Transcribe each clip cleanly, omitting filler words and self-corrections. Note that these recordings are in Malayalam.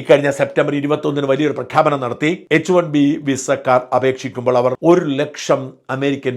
ഇക്കഴിഞ്ഞ സെപ്റ്റംബർ 21 വലിയൊരു പ്രഖ്യാപനം നടത്തി. H1B വിസക്കാർ അപേക്ഷിക്കുമ്പോൾ അവർ $1,00,000 അമേരിക്കൻ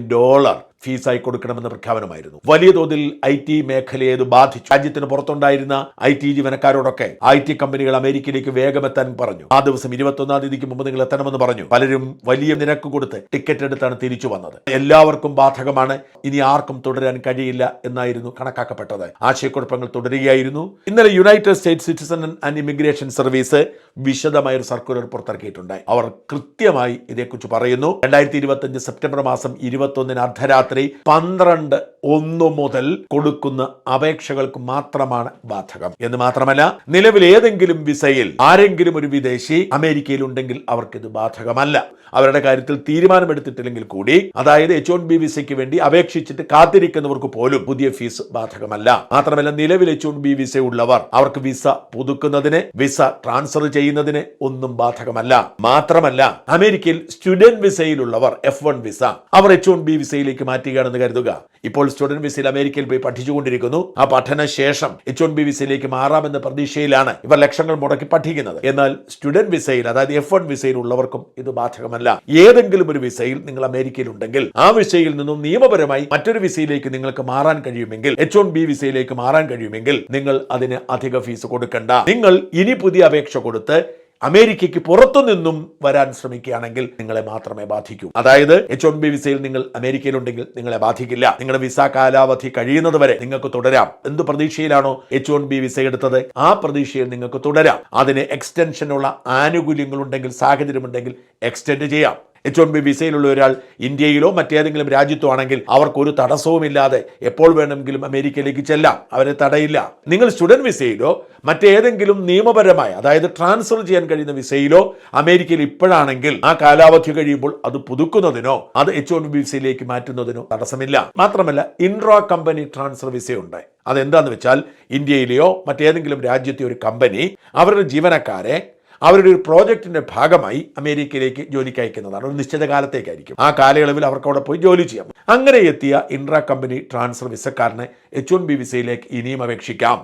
ഫീസായി കൊടുക്കണമെന്ന പ്രഖ്യാപനമായിരുന്നു. വലിയ തോതിൽ IT മേഖലയെ ഇത് ബാധിച്ചു. രാജ്യത്തിന് പുറത്തുണ്ടായിരുന്ന IT ജീവനക്കാരോടൊക്കെ IT കമ്പനികൾ അമേരിക്കയിലേക്ക് വേഗമെത്താൻ പറഞ്ഞു. ആ ദിവസം 21-ാം തീയതിക്ക് മുമ്പ് നിങ്ങൾ എത്തണമെന്ന് പറഞ്ഞു. പലരും വലിയ നിരക്ക് കൊടുത്ത് ടിക്കറ്റ് എടുത്താണ് തിരിച്ചു വന്നത്. എല്ലാവർക്കും ബാധകമാണ്, ഇനി ആർക്കും തുടരാൻ കഴിയില്ല എന്നായിരുന്നു കണക്കാക്കപ്പെട്ടത്. ആശയക്കുഴപ്പങ്ങൾ തുടരുകയായിരുന്നു. ഇന്നലെ United States citizen and immigration service വിശദമായ ഒരു സർക്കുലർ പുറത്തിറക്കിയിട്ടുണ്ട്. അവർ കൃത്യമായി ഇതേക്കുറിച്ച് പറയുന്നു. 2025 സെപ്റ്റംബർ മാസം 21 അർദ്ധരാത്രി 12:01 മുതൽ കൊടുക്കുന്ന അപേക്ഷകൾക്ക് മാത്രമാണ് ബാധകം എന്ന് മാത്രമല്ല, നിലവിൽ ഏതെങ്കിലും വിസയിൽ ആരെങ്കിലും ഒരു വിദേശി അമേരിക്കയിൽ ഉണ്ടെങ്കിൽ അവർക്കിത് ബാധകമല്ല. അവരുടെ കാര്യത്തിൽ തീരുമാനമെടുത്തിട്ടില്ലെങ്കിൽ കൂടി, അതായത് H1B വിസയ്ക്ക് വേണ്ടി അപേക്ഷിച്ചിട്ട് കാത്തിരിക്കുന്നവർക്ക് പോലും പുതിയ ഫീസ് ബാധകമല്ല. മാത്രമല്ല, നിലവിൽ H1B വിസ ഉള്ളവർ അവർക്ക് വിസ പുതുക്കുന്നതിന്, വിസ ട്രാൻസ്ഫർ ചെയ്യുന്നതിന് ഒന്നും ബാധകമല്ല. മാത്രമല്ല, അമേരിക്കയിൽ സ്റ്റുഡന്റ് വിസയിലുള്ളവർ F1 വിസ അവർ H1B വിസയിലേക്ക് മാറ്റുകയാണെന്ന് കരുതുക. ഇപ്പോൾ സ്റ്റുഡന്റ് വിസയിൽ അമേരിക്കയിൽ പോയി പഠിച്ചുകൊണ്ടിരിക്കുന്നു. ആ പഠനശേഷം H1B വിസയിലേക്ക് മാറാമെന്ന പ്രതീക്ഷയിലാണ് ഇവർ ലക്ഷങ്ങൾ മുടക്കി പഠിക്കുന്നത്. എന്നാൽ സ്റ്റുഡന്റ് വിസയിൽ, അതായത് F1 വിസയിൽ ഉള്ളവർക്കും ഇത് ബാധകമല്ല. ഏതെങ്കിലും ഒരു വിസയിൽ നിങ്ങൾ അമേരിക്കയിൽ ഉണ്ടെങ്കിൽ ആ വിസയിൽ നിന്നും നിയമപരമായി മറ്റൊരു വിസയിലേക്ക് നിങ്ങൾക്ക് മാറാൻ കഴിയുമെങ്കിൽ, H1B വിസയിലേക്ക് മാറാൻ കഴിയുമെങ്കിൽ നിങ്ങൾ അതിന് അധിക ഫീസ് കൊടുക്കണ്ട. നിങ്ങൾ ഇനി പുതിയ അപേക്ഷ കൊടുത്ത് അമേരിക്കയ്ക്ക് പുറത്തു നിന്നും വരാൻ ശ്രമിക്കുകയാണെങ്കിൽ നിങ്ങളെ മാത്രമേ ബാധിക്കൂ. അതായത് H1B വിസയിൽ നിങ്ങൾ അമേരിക്കയിലുണ്ടെങ്കിൽ നിങ്ങളെ ബാധിക്കില്ല. നിങ്ങളുടെ വിസ കാലാവധി കഴിയുന്നത് വരെ നിങ്ങൾക്ക് തുടരാം. എന്ത് പ്രതീക്ഷയിലാണോ H1B വിസ എടുത്തത്, ആ പ്രതീക്ഷയിൽ നിങ്ങൾക്ക് തുടരാം. അതിന് എക്സ്റ്റൻഷനുള്ള ആനുകൂല്യങ്ങളുണ്ടെങ്കിൽ, സാഹചര്യമുണ്ടെങ്കിൽ എക്സ്റ്റെൻഡ് ചെയ്യാം. H1B വിസയിലുള്ള ഒരാൾ ഇന്ത്യയിലോ മറ്റേതെങ്കിലും രാജ്യത്തോ ആണെങ്കിൽ അവർക്കൊരു തടസ്സവുമില്ലാതെ എപ്പോൾ വേണമെങ്കിലും അമേരിക്കയിലേക്ക് ചെല്ലാം. അവരെ തടയില്ല. നിങ്ങൾ സ്റ്റുഡന്റ് വിസയിലോ മറ്റേതെങ്കിലും നിയമപരമായ, അതായത് ട്രാൻസ്ഫർ ചെയ്യാൻ കഴിയുന്ന വിസയിലോ അമേരിക്കയിൽ ഇപ്പോഴാണെങ്കിൽ ആ കാലാവധി കഴിയുമ്പോൾ അത് പുതുക്കുന്നതിനോ അത് H1B വിസയിലേക്ക് മാറ്റുന്നതിനോ തടസ്സമില്ല. മാത്രമല്ല, ഇൻട്രാ കമ്പനി ട്രാൻസ്ഫർ വിസയുണ്ട്. അതെന്താന്ന് വെച്ചാൽ, ഇന്ത്യയിലെയോ മറ്റേതെങ്കിലും രാജ്യത്തെ ഒരു കമ്പനി അവരുടെ ജീവനക്കാരെ അവരുടെ ഒരു പ്രോജക്റ്റിന്റെ ഭാഗമായി അമേരിക്കയിലേക്ക് ജോലിക്ക് അയക്കുന്നതാണ്. ഒരു നിശ്ചിത കാലത്തേക്കായിരിക്കും. ആ കാലയളവിൽ അവർക്ക് അവിടെ പോയി ജോലി ചെയ്യാം. അങ്ങനെ എത്തിയ ഇൻട്രാ കമ്പനി ട്രാൻസ്ഫർ വിസക്കാരന് H1B വിസയിലേക്ക് ഇനിയും അപേക്ഷിക്കാം.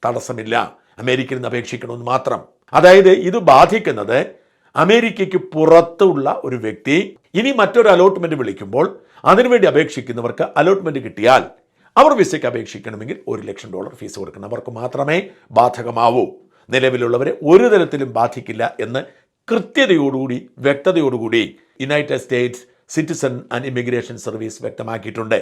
തടസ്സമില്ല. അമേരിക്കയിൽ നിന്ന് അപേക്ഷിക്കണമെന്ന് മാത്രം. അതായത് ഇത് ബാധിക്കുന്നത് അമേരിക്കയ്ക്ക് പുറത്തുള്ള ഒരു വ്യക്തി ഇനി മറ്റൊരു അലോട്ട്മെന്റ് വിളിക്കുമ്പോൾ അതിനുവേണ്ടി അപേക്ഷിക്കുന്നവർക്ക് അലോട്ട്മെന്റ് കിട്ടിയാൽ അവർ വിസയ്ക്ക് അപേക്ഷിക്കണമെങ്കിൽ $1,00,000 ഫീസ് കൊടുക്കണം. അവർക്ക് മാത്രമേ ബാധകമാവൂ. നിലവിലുള്ളവരെ ഒരു തരത്തിലും ബാധിക്കില്ല എന്ന് കൃത്യതയോടുകൂടി, വ്യക്തതയോടുകൂടി United States citizen and immigration service വ്യക്തമാക്കിയിട്ടുണ്ട്.